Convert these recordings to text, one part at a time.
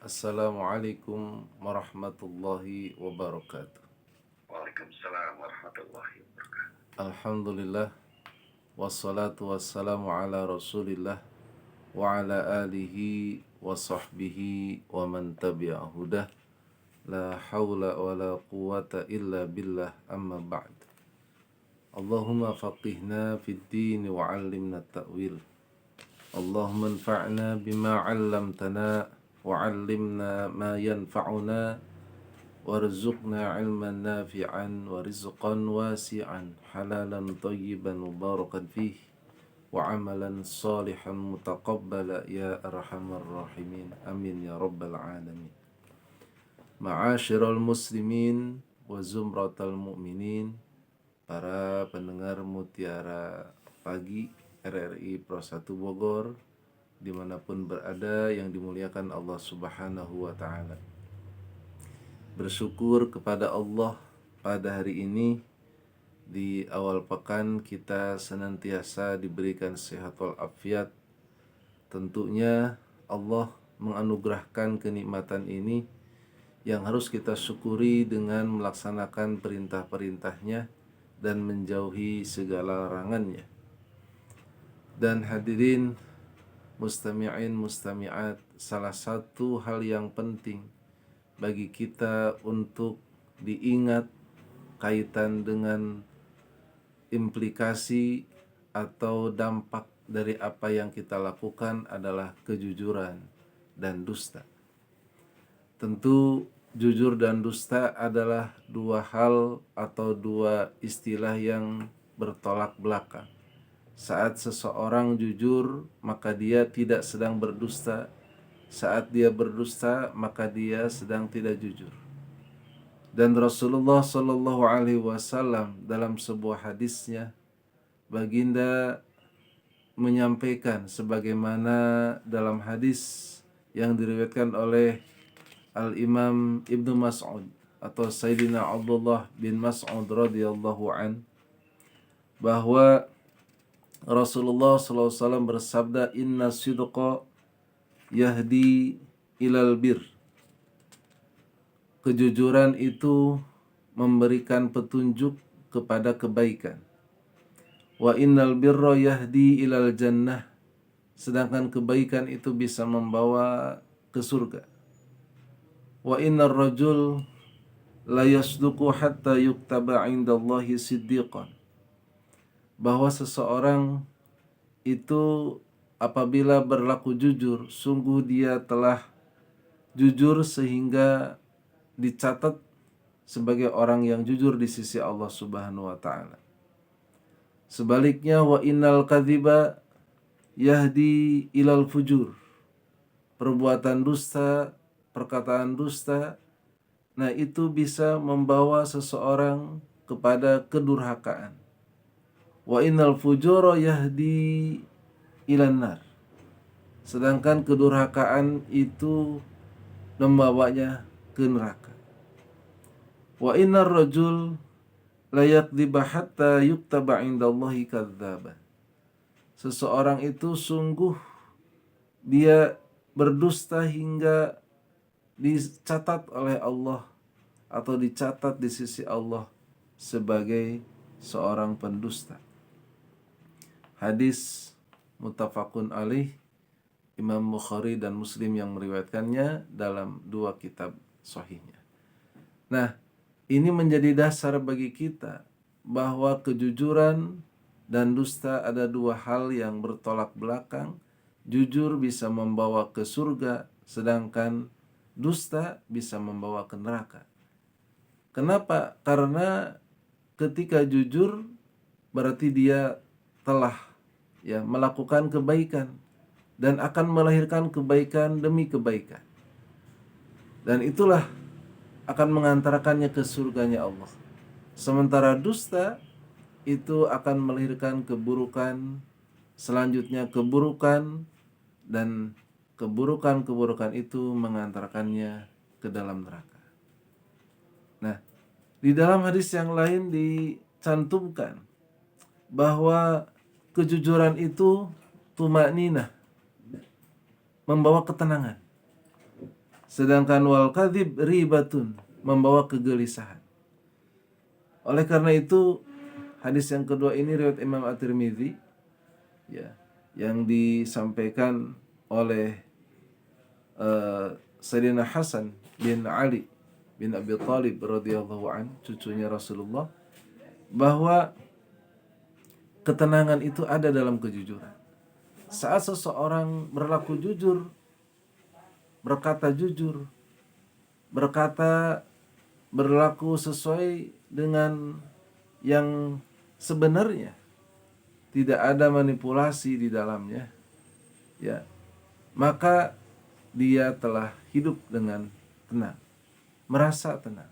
Assalamualaikum warahmatullahi wabarakatuh. Waalaikumsalam warahmatullahi wabarakatuh. Alhamdulillah wassalatu wassalamu ala Rasulillah wa ala alihi wa sahbihi wa man tabi'a hudah. La hawla wa la quwata illa billah, amma ba'd. Allahumma faqihna fid din wa 'allimna ta'wil. Allahumma anfa'na bima 'allamtana wa 'allimna ma yanfa'una warzuqna ilman nafi'an wa rizqan wasi'an halalan tayyiban mubarakan fih wa amalan salihan mutaqabbala ya arhamar rahimin, amin ya rabbal alamin. Ma'asyiral muslimin wa zumratal mu'minin, para pendengar Mutiara Pagi RRI Pro 1 Bogor dimanapun berada yang dimuliakan Allah Subhanahu wa ta'ala. Bersyukur kepada Allah pada hari ini, di awal pekan kita senantiasa diberikan sehat walafiat. Tentunya Allah menganugerahkan kenikmatan ini yang harus kita syukuri dengan melaksanakan perintah-perintahnya dan menjauhi segala larangannya. Dan hadirin mustami'in mustami'at, salah satu hal yang penting bagi kita untuk diingat kaitan dengan implikasi atau dampak dari apa yang kita lakukan adalah kejujuran dan dusta. Tentu jujur dan dusta adalah dua hal atau dua istilah yang bertolak belakang. Saat seseorang jujur, maka dia tidak sedang berdusta. Saat dia berdusta, maka dia sedang tidak jujur. Dan Rasulullah Shallallahu Alaihi Wasallam dalam sebuah hadisnya, baginda menyampaikan sebagaimana dalam hadis yang diriwayatkan oleh Al-Imam Ibnu Mas'ud atau Sayyidina Abdullah bin Mas'ud radhiyallahu an, bahwa Rasulullah Shallallahu Alaihi Wasallam bersabda, inna sidqa yahdi ilal bir. Kejujuran itu memberikan petunjuk kepada kebaikan. Wa innal birra yahdi ilal jannah. Sedangkan kebaikan itu bisa membawa ke surga. Wa innar rajul la yasduqu hatta yuktaba 'indallahi siddiqan. Bahwa seseorang itu apabila berlaku jujur, sungguh dia telah jujur sehingga dicatat sebagai orang yang jujur di sisi Allah Subhanahu wa ta'ala. Sebaliknya, wa innal kadhiba yahdi ilal fujur. Perbuatan dusta, perkataan dusta, nah itu bisa membawa seseorang kepada kedurhakaan. Wa innal fujura yahdi ilan nar. Sedangkan kedurhakaan itu membawanya ke neraka. Wa innar rajul la yakdziba hatta yuktaba 'indallahi kadzdzaba. Seseorang itu sungguh dia berdusta hingga dicatat oleh Allah atau dicatat di sisi Allah sebagai seorang pendusta. Hadis muttafaqun alaih, Imam Bukhari dan Muslim yang meriwayatkannya dalam dua kitab sahihnya. Nah, ini menjadi dasar bagi kita bahwa kejujuran dan dusta ada dua hal yang bertolak belakang. Jujur bisa membawa ke surga, sedangkan dusta bisa membawa ke neraka. Kenapa? Karena ketika jujur berarti dia telah melakukan kebaikan dan akan melahirkan kebaikan demi kebaikan. Dan itulah akan mengantarkannya ke surganya Allah. Sementara dusta itu akan melahirkan keburukan, selanjutnya keburukan, dan keburukan-keburukan itu mengantarkannya ke dalam neraka. Nah, di dalam hadis yang lain dicantumkan bahwa kejujuran itu tumakninah, membawa ketenangan. Sedangkan wal kadzib ribatun, membawa kegelisahan. Oleh karena itu, hadis yang kedua ini riwayat Imam At-Tirmidzi, ya, yang disampaikan oleh Sayyidina Hasan bin Ali bin Abi Thalib radhiyallahu an, cucunya Rasulullah, bahwa ketenangan itu ada dalam kejujuran. Saat seseorang berlaku jujur, berkata jujur, berkata berlaku sesuai dengan yang sebenarnya, tidak ada manipulasi di dalamnya, ya, maka dia telah hidup dengan tenang, merasa tenang.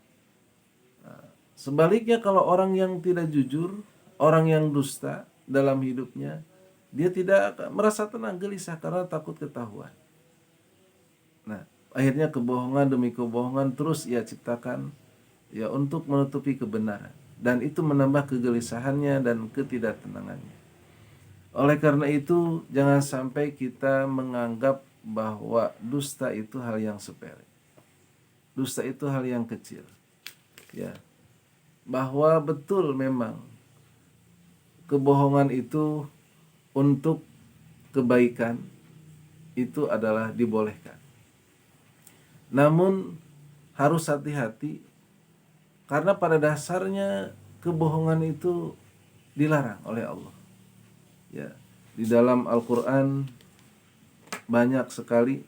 Sebaliknya kalau orang yang tidak jujur, orang yang dusta dalam hidupnya, dia tidak akan merasa tenang, gelisah karena takut ketahuan. Nah, akhirnya kebohongan demi kebohongan terus ia ciptakan, ya, untuk menutupi kebenaran, dan itu menambah kegelisahannya dan ketidaktenangannya. Oleh karena itu, jangan sampai kita menganggap bahwa dusta itu hal yang sepele. Dusta itu hal yang kecil. Ya. Bahwa betul memang kebohongan itu untuk kebaikan itu adalah dibolehkan. Namun harus hati-hati karena pada dasarnya kebohongan itu dilarang oleh Allah. Ya, di dalam Al-Qur'an banyak sekali,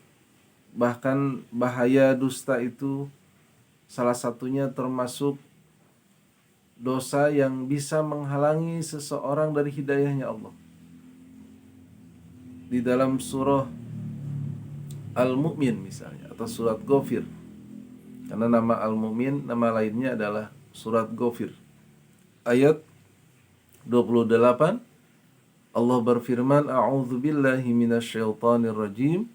bahkan bahaya dusta itu salah satunya termasuk dosa yang bisa menghalangi seseorang dari hidayahnya Allah. Di dalam surah Al-Mu'min misalnya, atau surat Ghafir, karena nama Al-Mu'min, nama lainnya adalah surat Ghafir, ayat 28, Allah berfirman, A'udzu billahi minasyaitonir rajim.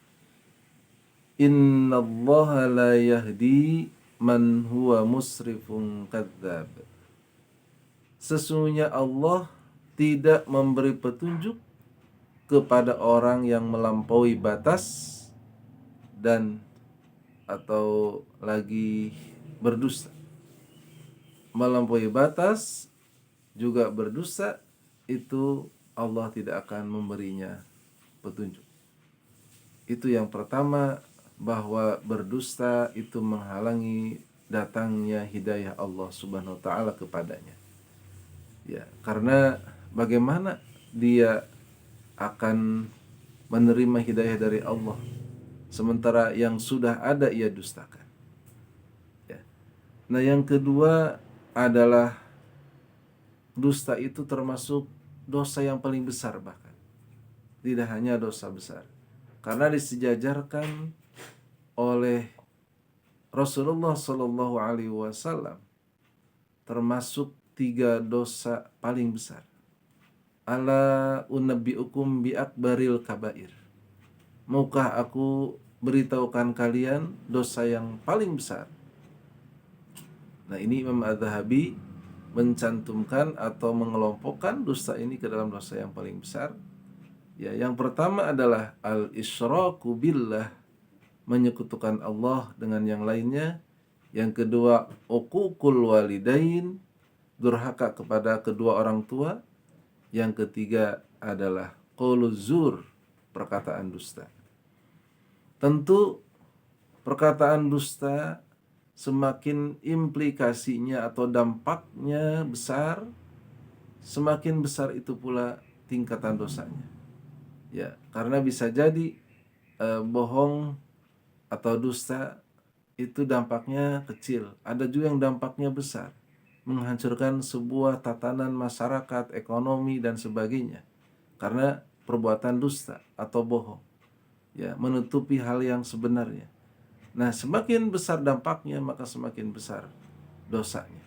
Innallaha la yahdi man huwa musrifun kadzdzab. Sesungguhnya Allah tidak memberi petunjuk kepada orang yang melampaui batas dan atau lagi berdusta. Melampaui batas juga berdusta, itu Allah tidak akan memberinya petunjuk. Itu yang pertama, bahwa berdusta itu menghalangi datangnya hidayah Allah Subhanahu wa taala kepadanya. Ya, karena bagaimana dia akan menerima hidayah dari Allah sementara yang sudah ada ia dustakan. Ya. Nah, yang kedua adalah dusta itu termasuk dosa yang paling besar, bahkan tidak hanya dosa besar, karena disejajarkan oleh Rasulullah Shallallahu Alaihi Wasallam termasuk 3 dosa paling besar. Ala unabbiukum bi akbaril kabair. Maukah aku beritahukan kalian dosa yang paling besar? Nah, ini Imam Az-Zahabi mencantumkan atau mengelompokkan dusta ini ke dalam dosa yang paling besar. Ya, yang pertama adalah al-isyraku billah, menyekutukan Allah dengan yang lainnya. Yang kedua, uququl walidain, durhaka kepada kedua orang tua. Yang ketiga adalah qauluz zur, perkataan dusta. Tentu perkataan dusta semakin implikasinya atau dampaknya besar, semakin besar itu pula tingkatan dosanya. Ya, karena bisa jadi bohong atau dusta itu dampaknya kecil, ada juga yang dampaknya besar, menghancurkan sebuah tatanan masyarakat, ekonomi dan sebagainya, karena perbuatan dusta atau bohong, ya, menutupi hal yang sebenarnya. Nah, semakin besar dampaknya, maka semakin besar dosanya.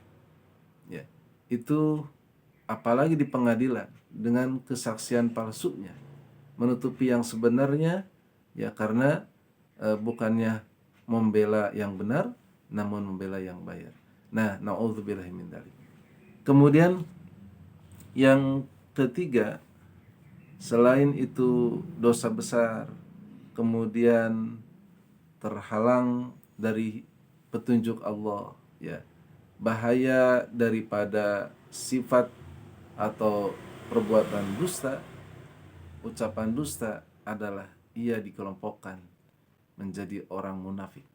Ya, itu apalagi di pengadilan dengan kesaksian palsunya, menutupi yang sebenarnya, ya, karena bukannya membela yang benar, namun membela yang bayar. Nah, na'udzubillahi min dzalik. Kemudian yang ketiga, selain itu dosa besar, kemudian terhalang dari petunjuk Allah, ya. Bahaya daripada sifat atau perbuatan dusta, ucapan dusta adalah ia dikelompokkan menjadi orang munafik.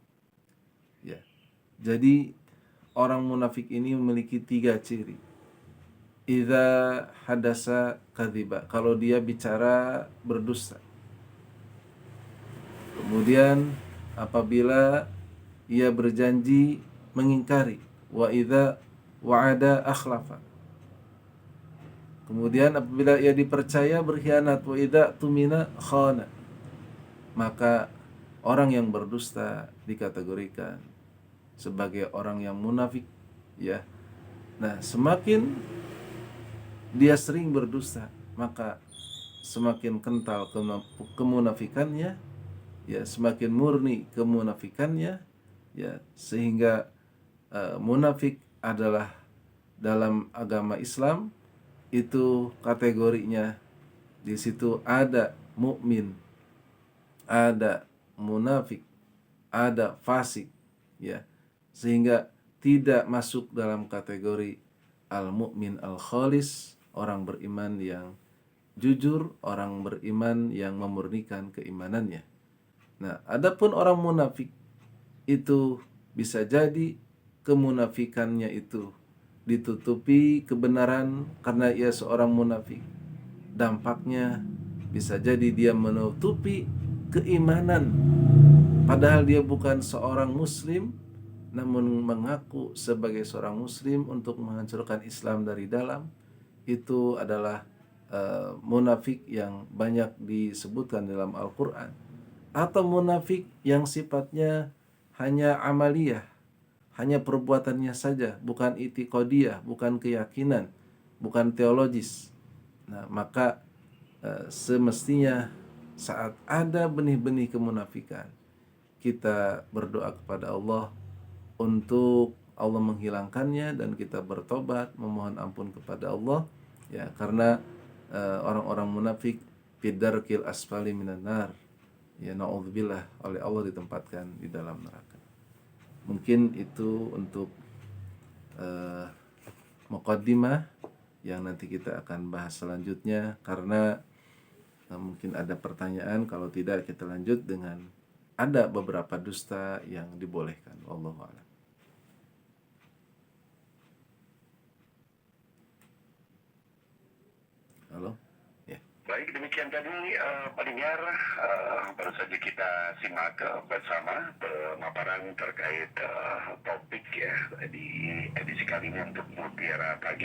Ya. Jadi orang munafik ini memiliki 3 ciri. Idza hadasa kadziba, kalau dia bicara berdusta. Kemudian apabila ia berjanji mengingkari, wa idza wa'ada akhlafa. Kemudian apabila ia dipercaya berkhianat, wa idza tumina khana. Maka orang yang berdusta dikategorikan sebagai orang yang munafik, ya. Nah, semakin dia sering berdusta, maka semakin kental kemunafikannya, ya, semakin murni kemunafikannya, ya, sehingga munafik adalah dalam agama Islam itu kategorinya di situ ada mukmin, ada munafik, ada fasik, ya, sehingga tidak masuk dalam kategori al-mu'min al-khalis, orang beriman yang jujur, orang beriman yang memurnikan keimanannya. Nah, adapun orang munafik itu bisa jadi kemunafikannya itu ditutupi kebenaran karena ia seorang munafik. Dampaknya bisa jadi dia menutupi keimanan padahal dia bukan seorang muslim, namun mengaku sebagai seorang muslim untuk menghancurkan Islam dari dalam. Itu adalah munafik yang banyak disebutkan dalam Al-Quran. Atau munafik yang sifatnya hanya amaliyah, hanya perbuatannya saja, bukan itikadiyah, bukan keyakinan, bukan teologis. Nah, maka semestinya saat ada benih-benih kemunafikan, kita berdoa kepada Allah untuk Allah menghilangkannya dan kita bertobat memohon ampun kepada Allah, ya, karena orang-orang munafik fidarkil asfali minan nar, ya, naudzubillah, oleh Allah ditempatkan di dalam neraka. Mungkin itu untuk muqaddimah yang nanti kita akan bahas selanjutnya, karena mungkin ada pertanyaan. Kalau tidak, kita lanjut dengan ada beberapa dusta yang dibolehkan. Wallahu a'lam. Halo? Ya. Baik, demikian tadi pendengar, baru saja kita simak bersama pemaparan terkait topik, ya, di edisi kali ini untuk Mutiara Pagi,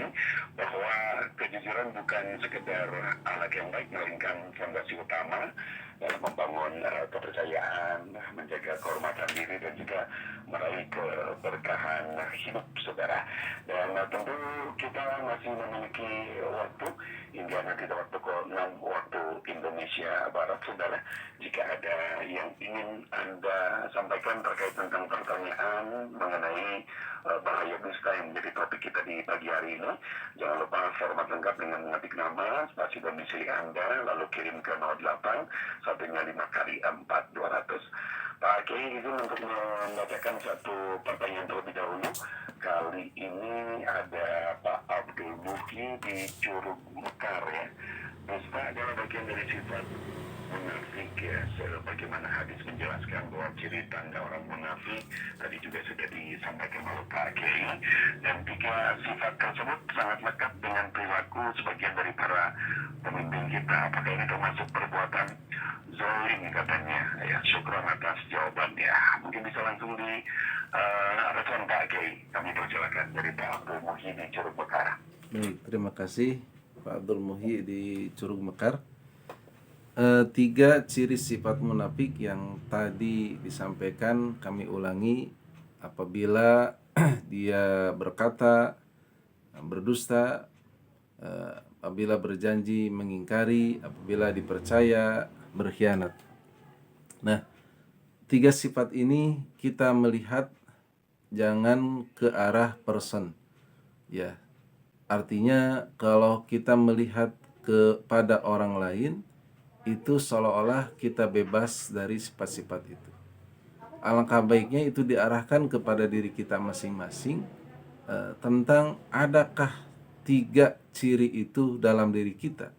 bahwa kejujuran bukan sekedar alat yang baik, melainkan fondasi utama dalam membangun kepercayaan, menjaga kehormatan diri, dan juga meraih keberkahan hidup, saudara. Dan tentu kita masih memiliki waktu hingga nanti dapat pukul 6 waktu Indonesia Barat, saudara. Jika ada yang ingin Anda sampaikan terkait tentang pertanyaan mengenai bahaya dusta yang menjadi topik kita di pagi hari ini, jangan lupa format lengkap dengan mengetik nama, spasi domisili Anda, lalu kirim ke 08 satunya 5 kali 4 200. Pak Kiai izin untuk membacakan satu pertanyaan terlebih dahulu. Kali ini ada Pak Abdul Muhyi di Curug Mekar, ya. Dusta adalah bagian dari sifat munafik, ya. Sebagaimana hadis menjelaskan bahwa ciri tanda orang munafik tadi juga sudah disampaikan oleh Pak Kiai, dan 3 sifat tersebut sangat lekat dengan perilaku sebagian dari para pemimpin kita. Apakah ini termasuk perbuatan zolim katanya, ya? Syukran atas jawabannya. Mungkin bisa langsung di respon Pak Kiai. Kami persilakan dari Pak Abdul Muhyi di Curug Mekar. Baik, terima kasih Pak Abdul Muhyi di Curug Mekar. 3 ciri sifat munafik yang tadi disampaikan kami ulangi. Apabila dia berkata berdusta, apabila berjanji mengingkari, apabila dipercaya berkhianat. Nah, 3 sifat ini kita melihat jangan ke arah person, ya. Artinya kalau kita melihat kepada orang lain, itu seolah-olah kita bebas dari sifat-sifat itu. alangkah baiknya itu diarahkan kepada diri kita masing-masing, tentang adakah 3 ciri itu dalam diri kita.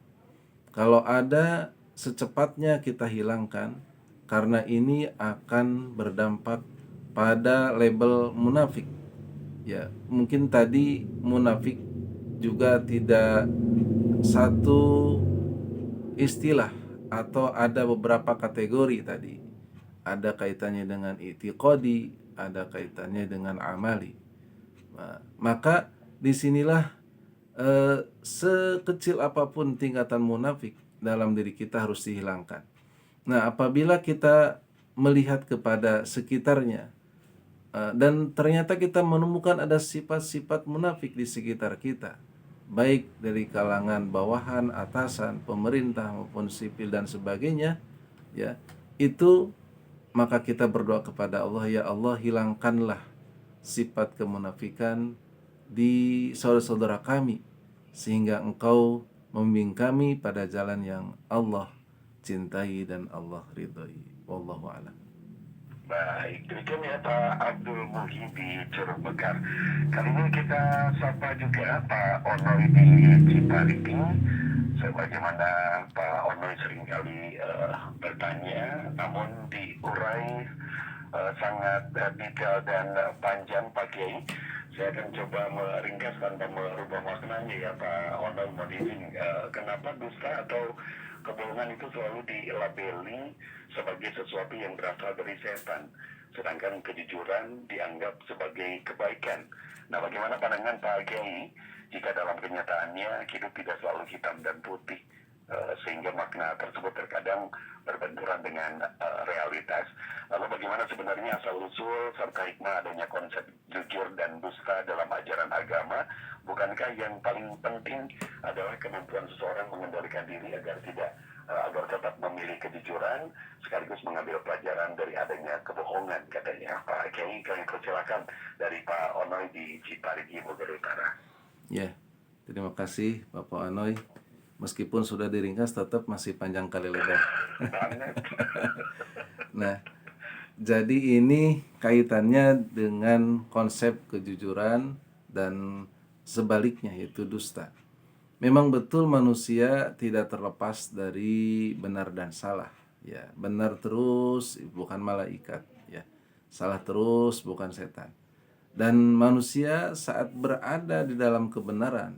Kalau ada, secepatnya kita hilangkan, karena ini akan berdampak pada label munafik. Ya, mungkin tadi munafik juga tidak satu istilah, atau ada beberapa kategori tadi. Ada kaitannya dengan i'tiqadi, ada kaitannya dengan amali. Maka disinilah sekecil apapun tingkatan munafik dalam diri kita harus dihilangkan. Nah, apabila kita melihat kepada sekitarnya, dan ternyata kita menemukan ada sifat-sifat munafik di sekitar kita, baik dari kalangan bawahan, atasan, pemerintah maupun sipil dan sebagainya, ya, itu maka kita berdoa kepada Allah, ya Allah, hilangkanlah sifat kemunafikan di saudara-saudara kami, sehingga Engkau membimbing kami pada jalan yang Allah cintai dan Allah ridhoi. Wallahu a'lam. Baik, demikian ya Pak Abdul Muhyi di Curug Mekar. Kali ini kita sapa juga Pak Onoy di Ciparigi. Sebagaimana Pak Onoy seringkali bertanya, namun diurai sangat detail dan panjang Pak Kiai. Saya akan coba meringkaskan dan merubah maknanya ya Pak Onoy. Mohon izin, kenapa dusta atau kebohongan itu selalu dilabeli sebagai sesuatu yang berasal dari setan, sedangkan kejujuran dianggap sebagai kebaikan. Nah, bagaimana pandangan Pak Kiai jika dalam kenyataannya hidup tidak selalu hitam dan putih, sehingga makna tersebut terkadang berbenturan dengan realitas? Lalu bagaimana sebenarnya asal-usul serta hikmah adanya konsep jujur dan dusta dalam ajaran agama? Bukankah yang paling penting adalah kemampuan seseorang mengendalikan diri agar tetap memilih kejujuran sekaligus mengambil pelajaran dari adanya kebohongan, katanya Pak Kiai. Kami persilakan dari Pak Onoy di Ciparigi, Bogor Utara. Ya, terima kasih Bapak Anoy. Meskipun sudah diringkas, tetap masih panjang kali lebar. Nah, jadi ini kaitannya dengan konsep kejujuran dan sebaliknya, yaitu dusta. Memang betul manusia tidak terlepas dari benar dan salah. Ya, benar terus bukan malaikat. Ya, salah terus bukan setan. Dan manusia saat berada di dalam kebenaran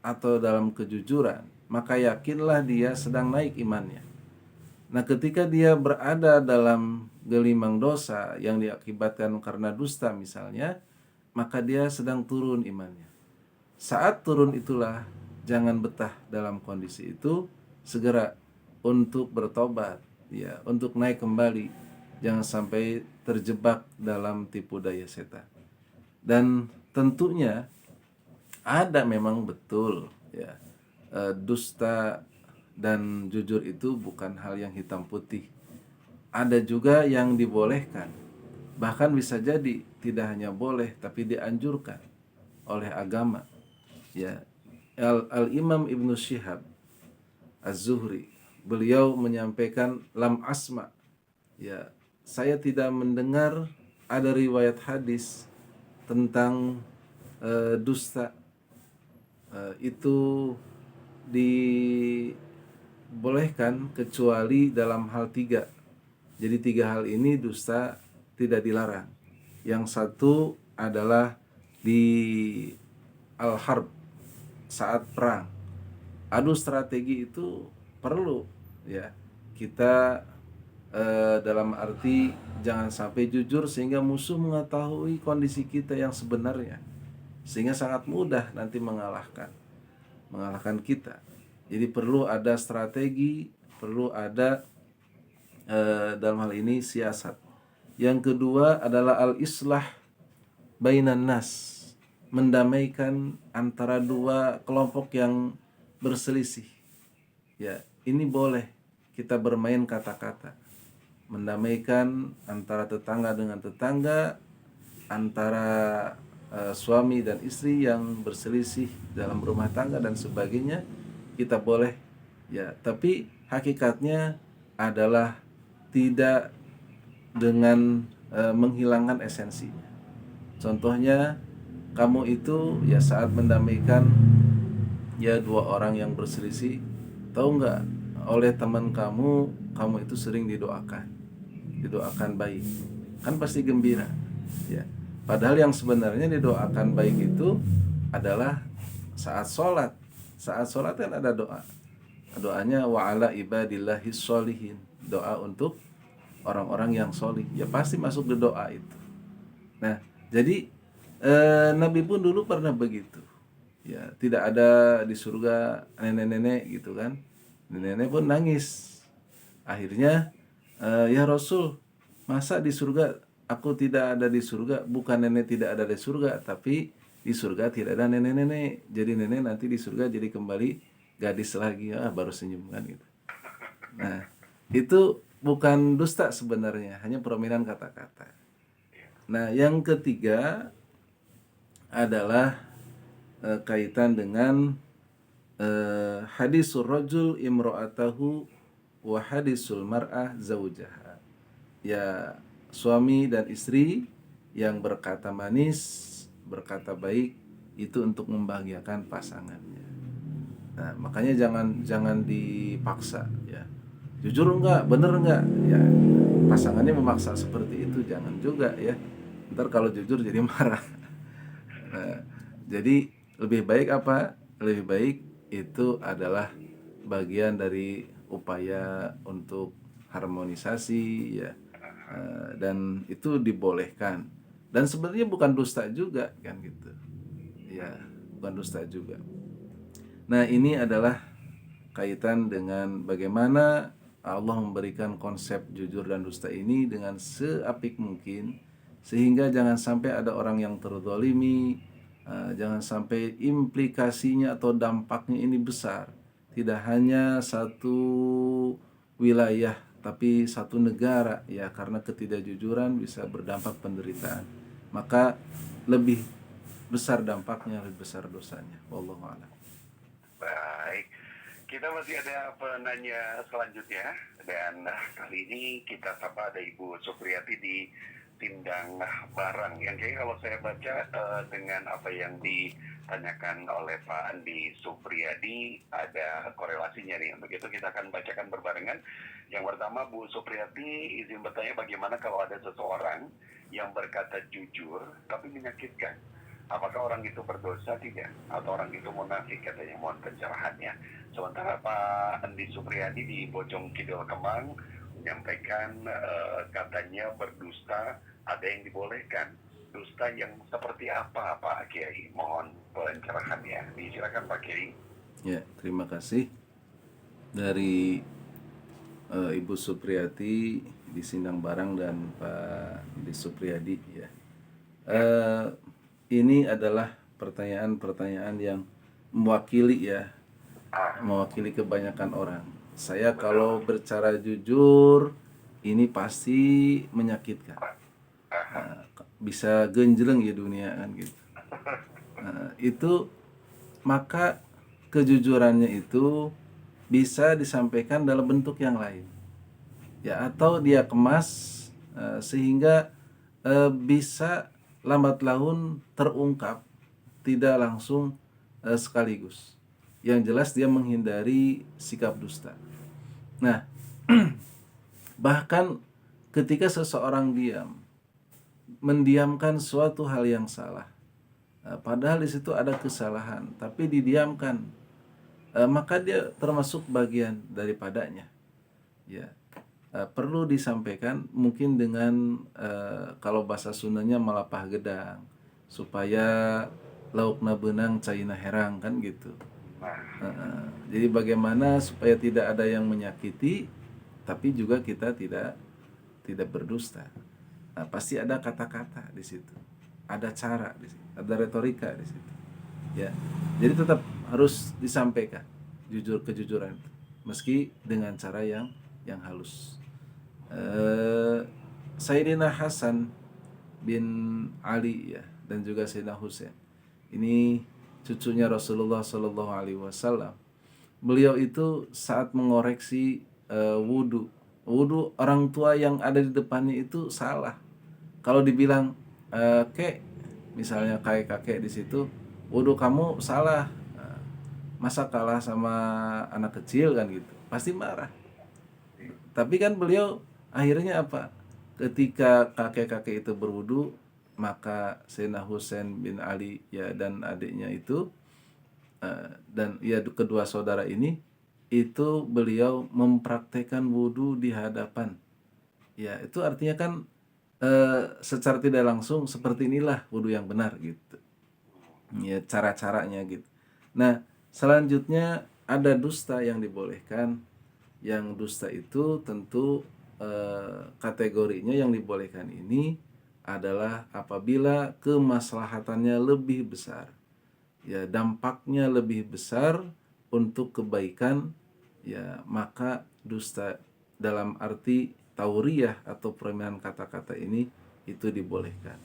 atau dalam kejujuran, maka yakinlah dia sedang naik imannya. Nah, ketika dia berada dalam gelimang dosa yang diakibatkan karena dusta misalnya, maka dia sedang turun imannya. Saat turun itulah jangan betah dalam kondisi itu, segera untuk bertobat, ya, untuk naik kembali. Jangan sampai terjebak dalam tipu daya setan. Dan tentunya ada memang betul, ya, dusta dan jujur itu bukan hal yang hitam putih. Ada juga yang dibolehkan, bahkan bisa jadi tidak hanya boleh tapi dianjurkan oleh agama. Ya, Al-Imam Ibnu Syihab Az-Zuhri, beliau menyampaikan, lam asma, ya, saya tidak mendengar ada riwayat hadis tentang dusta itu dibolehkan kecuali dalam hal 3. Jadi 3 hal ini dusta tidak dilarang. Yang satu adalah di al-harb, saat perang. Adu strategi itu perlu, ya. Kita dalam arti jangan sampai jujur sehingga musuh mengetahui kondisi kita yang sebenarnya, sehingga sangat mudah nanti mengalahkan kita. Jadi perlu ada strategi, perlu ada dalam hal ini siasat. Yang kedua adalah al-islah bainan nas, mendamaikan antara 2 kelompok yang berselisih. Ya, ini boleh kita bermain kata-kata, mendamaikan antara tetangga dengan tetangga, antara suami dan istri yang berselisih dalam rumah tangga dan sebagainya, kita boleh, ya. Tapi hakikatnya adalah tidak dengan menghilangkan esensinya. Contohnya, kamu itu ya saat mendamaikan ya dua orang yang berselisih, tahu nggak, oleh teman kamu itu sering didoakan baik, kan pasti gembira, ya. Padahal yang sebenarnya didoakan baik itu adalah saat sholat kan ada doanya wa ala ibadillahis sholihin, doa untuk orang-orang yang solih, ya pasti masuk di doa itu. Nah, jadi Nabi pun dulu pernah begitu. Ya, tidak ada di surga nenek-nenek gitu kan. Nenek-nenek pun nangis. Akhirnya, ya Rasul, masa di surga aku tidak ada di surga? Bukan nenek tidak ada di surga, tapi di surga tidak ada nenek-nenek. Jadi nenek nanti di surga jadi kembali gadis lagi. Baru senyum kan gitu. Nah, itu bukan dusta sebenarnya, hanya permainan kata-kata. Nah, yang ketiga adalah kaitan dengan hadisul rajul imro'atahu wa hadisul mar'ah zaujaha. Ya, suami dan istri yang berkata manis, berkata baik itu untuk membahagiakan pasangannya. Nah, makanya jangan dipaksa ya. Jujur enggak, bener enggak? Ya, pasangannya memaksa seperti itu jangan juga ya. Ntar kalau jujur jadi marah. Nah, jadi lebih baik apa? Lebih baik itu adalah bagian dari upaya untuk harmonisasi ya. Dan itu dibolehkan. Dan sebenarnya bukan dusta juga kan gitu. Ya, bukan dusta juga. Nah, ini adalah kaitan dengan bagaimana Allah memberikan konsep jujur dan dusta ini dengan seapik mungkin, sehingga jangan sampai ada orang yang terzalimi, jangan sampai implikasinya atau dampaknya ini besar, tidak hanya satu wilayah tapi satu negara ya, karena ketidakjujuran bisa berdampak penderitaan, maka lebih besar dampaknya, lebih besar dosanya. Wallahu a'lam. Baik, kita masih ada penanya selanjutnya, dan kali ini kita sapa ada Ibu Supriyati di Sindang Barang, yang kayaknya kalau saya baca dengan apa yang ditanyakan oleh Pak Andi Supriyadi ada korelasinya nih. Begitu kita akan bacakan berbarengan. Yang pertama, Bu Supriyati izin bertanya, bagaimana kalau ada seseorang yang berkata jujur tapi menyakitkan? Apakah orang itu berdosa tidak? Atau orang itu munafik, katanya, mohon pencerahannya. Sementara Pak Andi Supriyadi di Bojong Kidul Kemang menyampaikan katanya berdusta ada yang dibolehkan. Dusta yang seperti apa Pak Kiai? Mohon pencerahannya. Disilakan Pak Kiai. Ya, terima kasih dari Ibu Supriyati di Sindang Barang dan Pak Andi Supriyadi ya. Ini adalah pertanyaan-pertanyaan yang mewakili ya, mewakili kebanyakan orang. Saya kalau bercara jujur ini pasti menyakitkan. Bisa genjreng ya dunia kan gitu. Itu maka kejujurannya itu bisa disampaikan dalam bentuk yang lain. Ya, atau dia kemas sehingga bisa lambat laun terungkap, tidak langsung sekaligus. Yang jelas dia menghindari sikap dusta. Nah, bahkan ketika seseorang mendiamkan suatu hal yang salah, padahal di situ ada kesalahan, tapi didiamkan, maka dia termasuk bagian daripadanya. Ya, perlu disampaikan mungkin dengan kalau bahasa Sundanya malapah gedang, supaya laukna benang caina herang kan gitu. Jadi bagaimana supaya tidak ada yang menyakiti, tapi juga kita tidak berdusta. Nah, pasti ada kata-kata di situ, ada cara di situ, ada retorika di situ. Ya, jadi tetap harus disampaikan kejujuran itu, meski dengan cara yang halus. Sayyidina Hasan bin Ali ya, dan juga Sayyidina Husain, ini cucunya Rasulullah Shallallahu Alaihi Wasallam. Beliau itu saat mengoreksi wudhu orang tua yang ada di depannya itu salah, kalau dibilang kek, misalnya kakek di situ, waduh kamu salah, masa kalah sama anak kecil kan gitu, pasti marah. Tapi kan beliau akhirnya apa? Ketika kakek-kakek itu berwudu, maka Sayyidina Husain bin Ali ya dan adiknya itu dan ya kedua saudara ini itu beliau mempraktekkan wudu di hadapan. Ya, itu artinya kan secara tidak langsung seperti inilah wudu yang benar gitu. Ya, cara-caranya gitu. Nah, selanjutnya ada dusta yang dibolehkan. Yang dusta itu tentu kategorinya yang dibolehkan ini adalah apabila kemaslahatannya lebih besar. Ya, dampaknya lebih besar untuk kebaikan, ya maka dusta dalam arti tauriyah atau permainan kata-kata ini itu dibolehkan.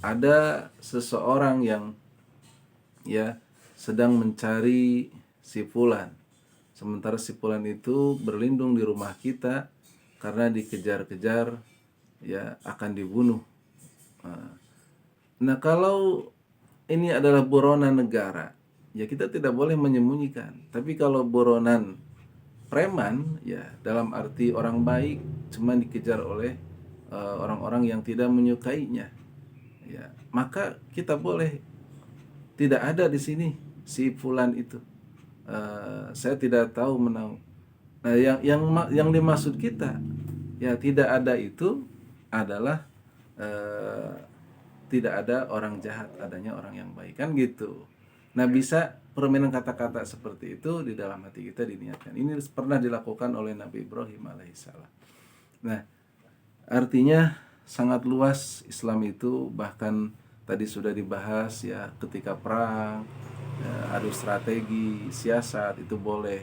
Ada seseorang yang ya sedang mencari si fulan, sementara si fulan itu berlindung di rumah kita karena dikejar-kejar ya akan dibunuh. Nah, kalau ini adalah buronan negara, ya kita tidak boleh menyembunyikan. Tapi kalau buronan preman, ya dalam arti orang baik cuma dikejar oleh orang-orang yang tidak menyukainya, ya maka kita boleh tidak ada di sini si fulan itu. Saya tidak tahu menau. Nah, yang dimaksud kita ya tidak ada itu adalah eh, tidak ada orang jahat, adanya orang yang baik kan gitu. Nah, bisa permainan kata-kata seperti itu di dalam hati kita diniatkan. Ini pernah dilakukan oleh Nabi Ibrahim alaihissalam. Nah, artinya sangat luas Islam itu, bahkan tadi sudah dibahas ya ketika perang, adu strategi, siasat itu boleh,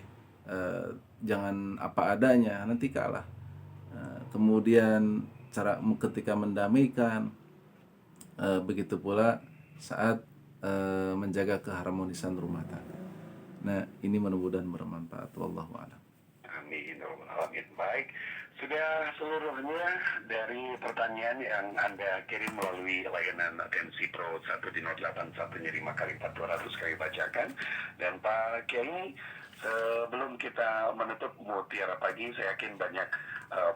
jangan apa adanya nanti kalah. Kemudian cara ketika mendamaikan, begitu pula saat menjaga keharmonisan rumah tangga. Nah, ini mudah-mudahan bermanfaat. Wallahu a'lam. Amin. Amin. Baik, sudah seluruhnya dari pertanyaan yang Anda kirim melalui layanan Atensi Pro 10811 5 kali 4 200 kali bacakan. Dan Pak Kiai, sebelum kita menutup Mutiara Pagi, saya yakin banyak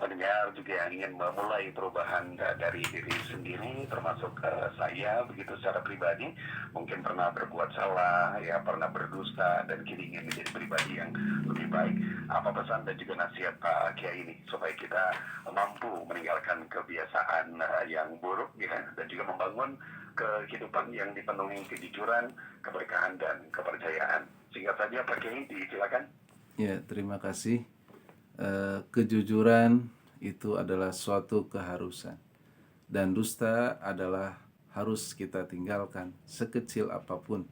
pendengar juga yang ingin memulai perubahan dari diri sendiri, termasuk saya begitu secara pribadi, mungkin pernah berbuat salah, ya pernah berdusta dan kini ingin menjadi pribadi yang lebih baik. Apa pesan dan juga nasihat Pak Kiai ini supaya kita mampu meninggalkan kebiasaan yang buruk, ya, dan juga membangun kehidupan yang dipenuhi kejujuran, keberkahan dan kepercayaan. Singkat saja Pak Kiai, disilakan. Ya, terima kasih. Kejujuran itu adalah suatu keharusan, dan dusta adalah harus kita tinggalkan sekecil apapun.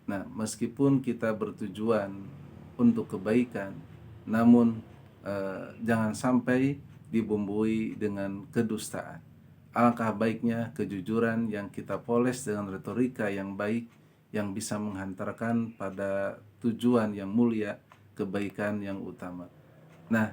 Nah, meskipun kita bertujuan untuk kebaikan, namun jangan sampai dibumbui dengan kedustaan. Alangkah baiknya kejujuran yang kita poles dengan retorika yang baik, yang bisa menghantarkan pada tujuan yang mulia, kebaikan yang utama. Nah,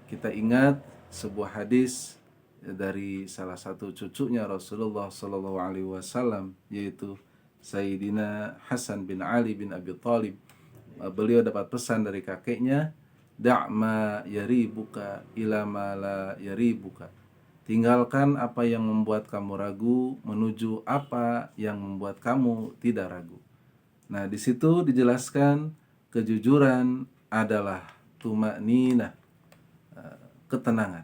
kita ingat sebuah hadis dari salah satu cucunya Rasulullah Shallallahu Alaihi Wasallam, yaitu Sayyidina Hasan bin Ali bin Abi Thalib. Beliau dapat pesan dari kakeknya, "Da'ma yaribuka ila ma la yaribuka." Tinggalkan apa yang membuat kamu ragu menuju apa yang membuat kamu tidak ragu. Nah, di situ dijelaskan kejujuran adalah tumakninah, ketenangan,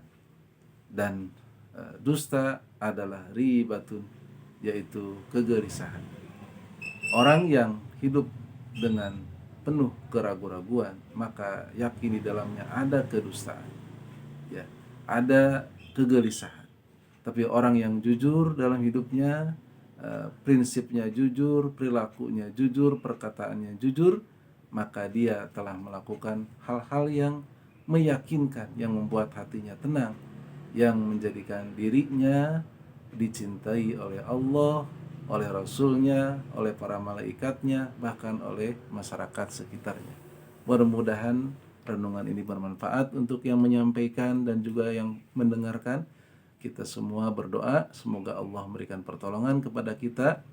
dan dusta adalah ribatun, yaitu kegelisahan. Orang yang hidup dengan penuh keraguan-raguan, maka yakin di dalamnya ada kedustaan, ya, ada kegelisahan. Tapi orang yang jujur dalam hidupnya, prinsipnya jujur, perilakunya jujur, perkataannya jujur, maka dia telah melakukan hal-hal yang meyakinkan, yang membuat hatinya tenang, yang menjadikan dirinya dicintai oleh Allah, oleh Rasulnya, oleh para malaikatnya, bahkan oleh masyarakat sekitarnya. Mudah-mudahan renungan ini bermanfaat untuk yang menyampaikan dan juga yang mendengarkan. kita semua berdoa semoga Allah memberikan pertolongan kepada kita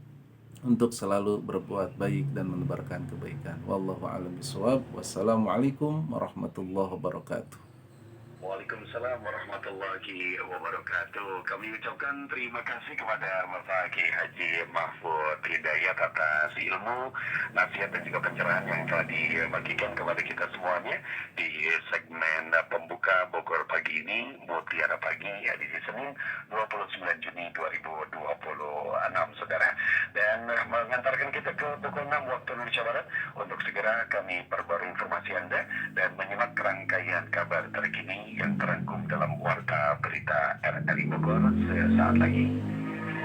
untuk selalu berbuat baik dan menebarkan kebaikan. Wallahu a'lam bishawab. Wassalamualaikum warahmatullahi wabarakatuh. Waalaikumsalam warahmatullahi wabarakatuh. Kami ucapkan terima kasih kepada Bapak Kiai Haji Mahfud Hidayat atas ilmu, nasihat dan juga pencerahan yang telah dibagikan kepada kita semuanya di segmen pembuka Bogor pagi ini, Mutiara Pagi, edisi Senin 29 Juni 2026, saudara. Dan mengantarkan kita ke pukul 6 waktu Indonesia Barat untuk segera kami perbarui informasi Anda dan menyimak rangkaian kabar terkini yang terangkum dalam Warta Berita RRI Bogor sesaat lagi.